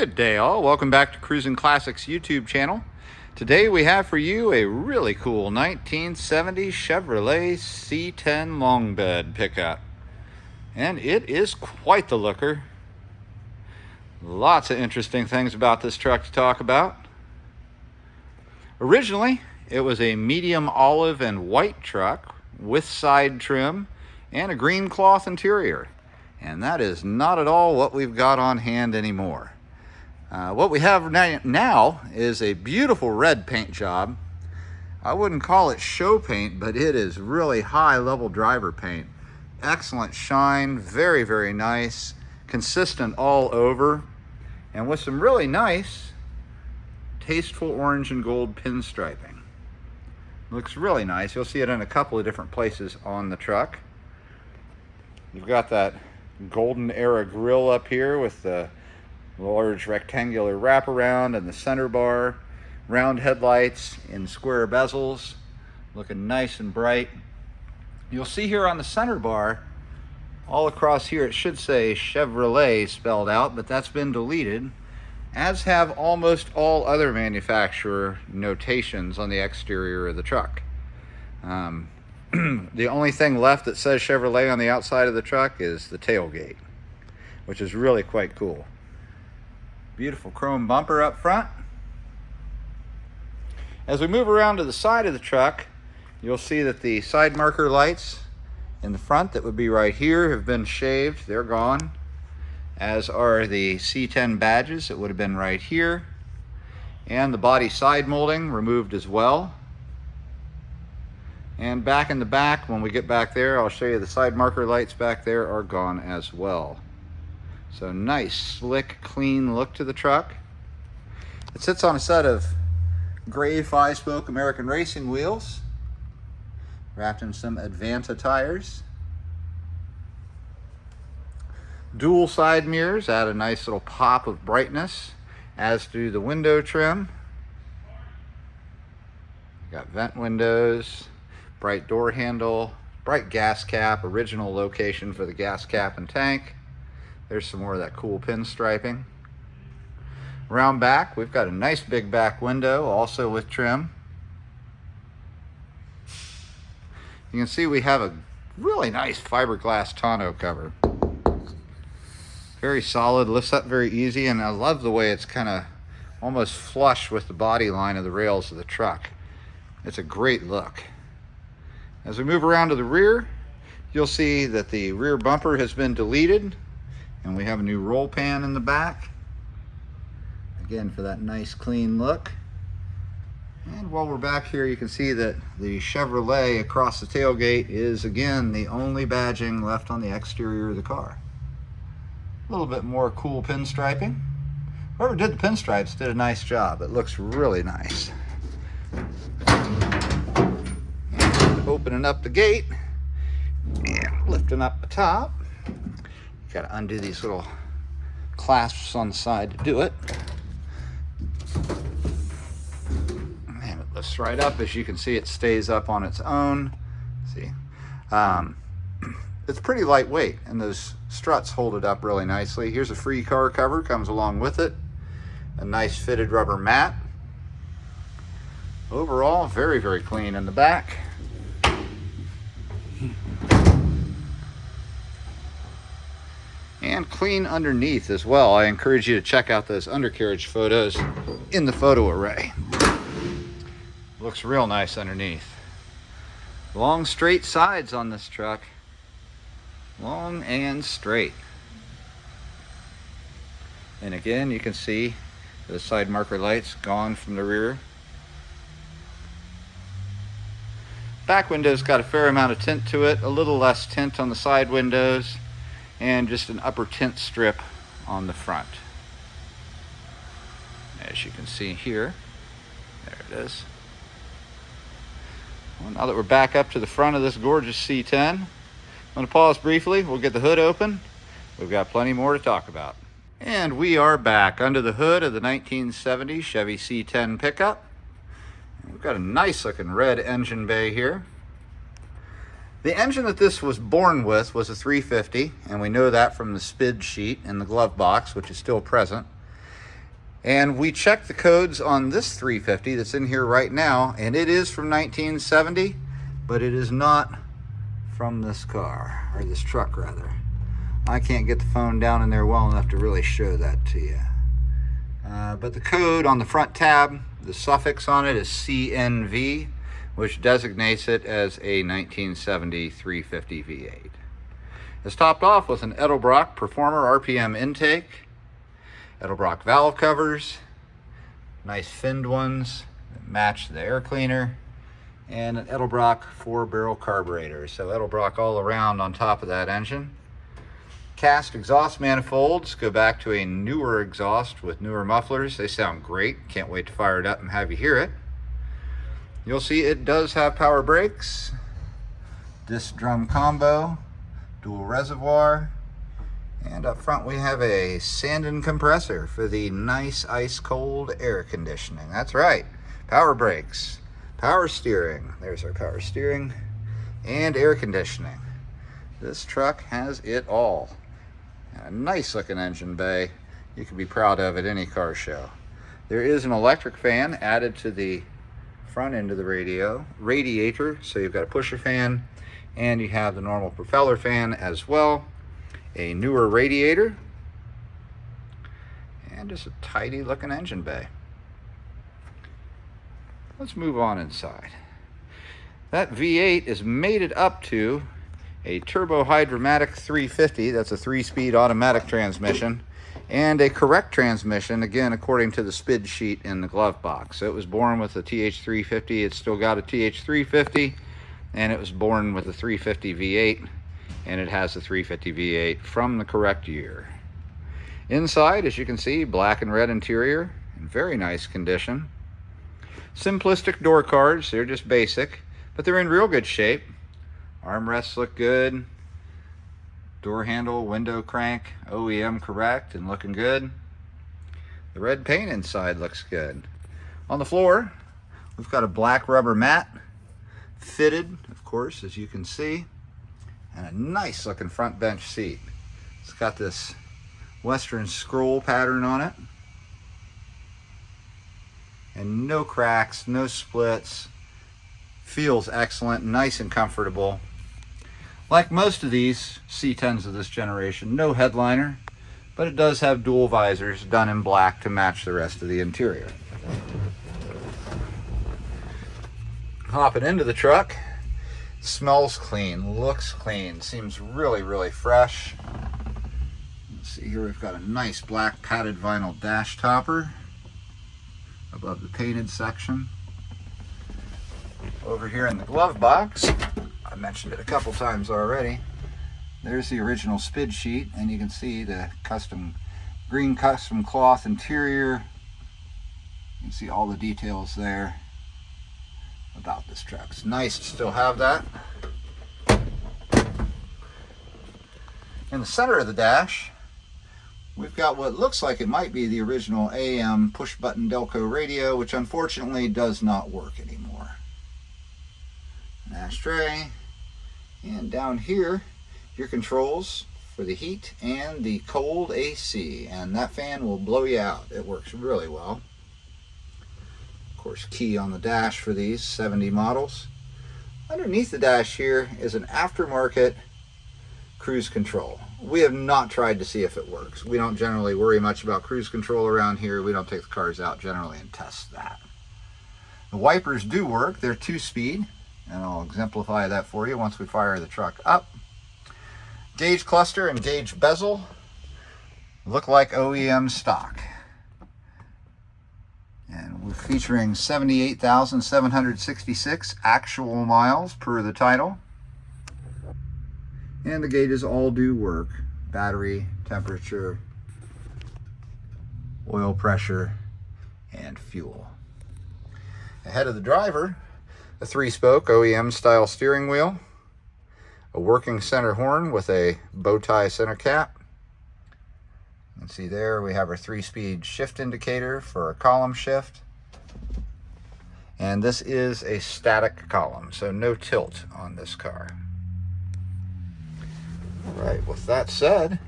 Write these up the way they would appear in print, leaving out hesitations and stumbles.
Good day all, welcome back to Cruisin Classics YouTube channel. Today we have for you a really cool 1970 Chevrolet C-10 long bed pickup. And it is quite the looker. Lots of interesting things about this truck to talk about. Originally, it was a medium olive and white truck with side trim and a green cloth interior. And that is not at all what we've got on hand anymore. What we have now is a beautiful red paint job. I wouldn't call it show paint, but it is really high level driver paint. Excellent shine, very, very nice, consistent all over, and with some really nice, tasteful orange and gold pinstriping. Looks really nice. You'll see it in a couple of different places on the truck. You've got that golden era grille up here with the large rectangular wraparound and the center bar, round headlights in square bezels, looking nice and bright. You'll see here on the center bar, all across here, it should say Chevrolet spelled out, but that's been deleted, as have almost all other manufacturer notations on the exterior of the truck. The only thing left that says Chevrolet on the outside of the truck is the tailgate, which is really quite cool. Beautiful chrome bumper up front. As we move around to the side of the truck, you'll see that the side marker lights in the front that would be right here have been shaved. They're gone, as are the C-10 badges that would have been right here, and the body side molding removed as well. And back in the back, when we get back there, I'll show you the side marker lights back there are gone as well. So nice, slick, clean look to the truck. It sits on a set of gray 5-spoke American racing wheels, wrapped in some Advanta tires. Dual side mirrors add a nice little pop of brightness, as do the window trim. Got vent windows, bright door handle, bright gas cap, original location for the gas cap and tank. There's some more of that cool pinstriping. Around back, we've got a nice big back window, also with trim. You can see we have a really nice fiberglass tonneau cover. Very solid, lifts up very easy, and I love the way it's kind of almost flush with the body line of the rails of the truck. It's a great look. As we move around to the rear, you'll see that the rear bumper has been deleted, and we have a new roll pan in the back, again for that nice clean look. And while we're back here, you can see that the Chevrolet across the tailgate is again the only badging left on the exterior of the car. A little bit more cool pinstriping. Whoever did the pinstripes did a nice job. It looks really nice. And opening up the gate and lifting up the top. Got to undo these little clasps on the side to do it. And it lifts right up. As you can see, it stays up on its own. See, it's pretty lightweight, and those struts hold it up really nicely. Here's a free car cover, comes along with it. A nice fitted rubber mat. Overall, very, very clean in the back. And clean underneath as well. I encourage you to check out those undercarriage photos in the photo array. Looks real nice underneath. Long straight sides on this truck. Long and straight. And again, you can see the side marker lights gone from the rear. Back window's got a fair amount of tint to it, a little less tint on the side windows, and just an upper tint strip on the front. As you can see here, there it is. Well, now that we're back up to the front of this gorgeous C-10, I'm going to pause briefly. We'll get the hood open. We've got plenty more to talk about. And we are back under the hood of the 1970 Chevy C-10 pickup. We've got a nice looking red engine bay here. The engine that this was born with was a 350, and we know that from the SPID sheet in the glove box, which is still present. And we checked the codes on this 350 that's in here right now, and it is from 1970, but it is not from this car, or this truck rather. I can't get the phone down in there well enough to really show that to you. But the code on the front tab, the suffix on it is CNV, which designates it as a 1970 350 V8. It's topped off with an Edelbrock Performer RPM intake, Edelbrock valve covers, nice finned ones that match the air cleaner, and an Edelbrock 4-barrel carburetor. So Edelbrock all around on top of that engine. Cast exhaust manifolds go back to a newer exhaust with newer mufflers. They sound great. Can't wait to fire it up and have you hear it. You'll see it does have power brakes, disc drum combo, dual reservoir, and up front we have a Sandin compressor for the nice ice cold air conditioning. That's right, power brakes, power steering, there's our power steering, and air conditioning. This truck has it all. And a nice looking engine bay. You can be proud of at any car show. There is an electric fan added to the front end of the radiator, so you've got a pusher fan, and you have the normal propeller fan as well. A newer radiator, and just a tidy looking engine bay. Let's move on inside. That V8 is mated up to a turbo hydromatic 350. That's a 3-speed automatic transmission, and a correct transmission, again according to the SPID sheet in the glove box. So it was born with a TH350. It's still got a TH350, and it was born with a 350 V8, and it has the 350 V8 from the correct year. Inside, as you can see, black and red interior in very nice condition. Simplistic door cards. They're just basic, but they're in real good shape. Armrests look good. Door handle, window crank, OEM correct and looking good. The red paint inside looks good. On the floor, we've got a black rubber mat, fitted, of course, as you can see, and a nice looking front bench seat. It's got this Western scroll pattern on it, and no cracks, no splits. Feels excellent, nice and comfortable. Like most of these C-10s of this generation, no headliner, but it does have dual visors done in black to match the rest of the interior. Hopping into the truck, smells clean, looks clean, seems really, really fresh. Let's see here, we've got a nice black padded vinyl dash topper above the painted section. Over here in the glove box, I mentioned it a couple times already, there's the original SPID sheet, and you can see the green custom cloth interior. You can see all the details there about this truck. It's nice to still have that. In the center of the dash, we've got what looks like it might be the original AM push-button Delco radio, which unfortunately does not work anymore. An ashtray, and down here, your controls for the heat and the cold AC, and that fan will blow you out. It works really well. Of course, key on the dash for these 70 models. Underneath the dash here is an aftermarket cruise control. We have not tried to see if it works. We don't generally worry much about cruise control around here. We don't take the cars out generally and test that. The wipers do work. They're 2-speed, and I'll exemplify that for you once we fire the truck up. Gauge cluster and gauge bezel look like OEM stock. And we're featuring 78,766 actual miles per the title. And the gauges all do work. Battery, temperature, oil pressure, and fuel. Ahead of the driver, a 3-spoke OEM style steering wheel, a working center horn with a bow tie center cap. You can see there we have our 3-speed shift indicator for a column shift. And this is a static column, so no tilt on this car. All right, with that said,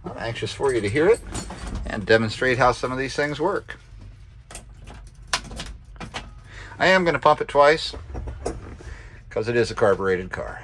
I'm anxious for you to hear it, and demonstrate how some of these things work. I am going to pump it twice because it is a carbureted car.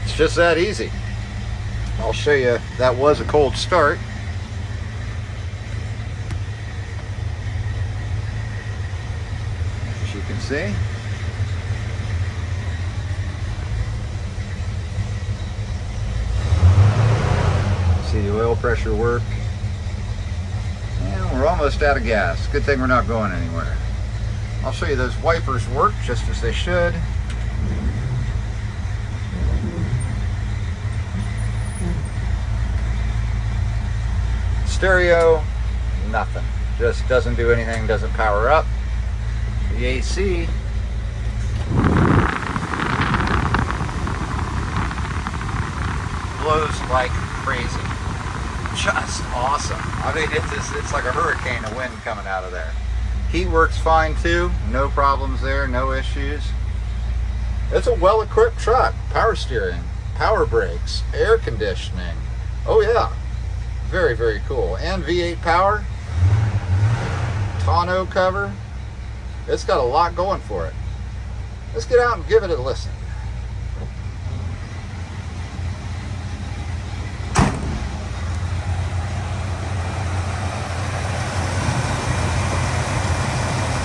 It's just that easy. I'll show you, that was a cold start. As you can see. See the oil pressure work. And we're almost out of gas. Good thing we're not going anywhere. I'll show you those wipers work just as they should. Stereo, nothing. Just doesn't do anything, doesn't power up. The AC blows like crazy. Just awesome. I mean, it's like a hurricane of wind coming out of there. Heat works fine too. No problems there, no issues. It's a well-equipped truck. Power steering, power brakes, air conditioning. Oh yeah. Very, very cool. And V8 power, tonneau cover. It's got a lot going for it. Let's get out and give it a listen.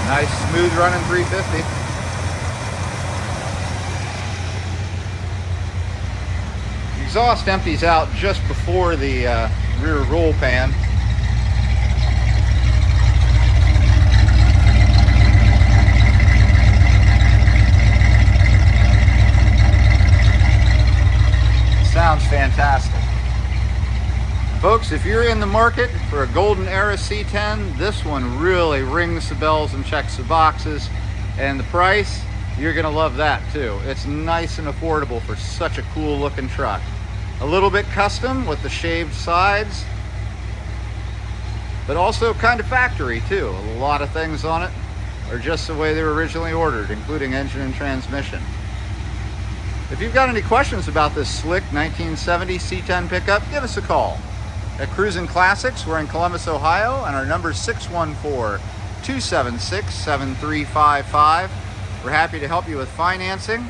Nice, smooth running 350. The exhaust empties out just before the rear roll pan. Sounds fantastic. Folks, if you're in the market for a golden era C10, this one really rings the bells and checks the boxes. And the price, you're gonna love that too. It's nice and affordable for such a cool looking truck. A little bit custom with the shaved sides, but also kind of factory too. A lot of things on it are just the way they were originally ordered, including engine and transmission. If you've got any questions about this slick 1970 C10 pickup, give us a call. At Cruisin Classics, we're in Columbus, Ohio, and our number is 614-276-7355. We're happy to help you with financing.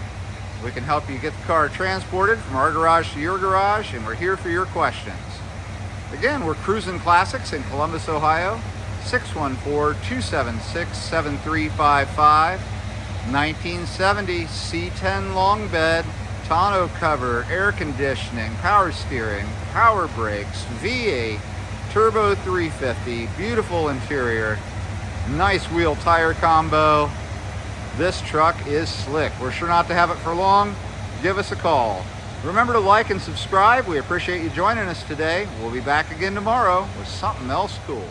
We can help you get the car transported from our garage to your garage, and we're here for your questions. Again, we're Cruisin Classics in Columbus, Ohio, 614-276-7355. 1970 C10 long bed, tonneau cover, air conditioning, power steering, power brakes, V8, turbo 350, beautiful interior, nice wheel tire combo. This truck is slick. We're sure not to have it for long. Give us a call. Remember to like and subscribe. We appreciate you joining us today. We'll be back again tomorrow with something else cool.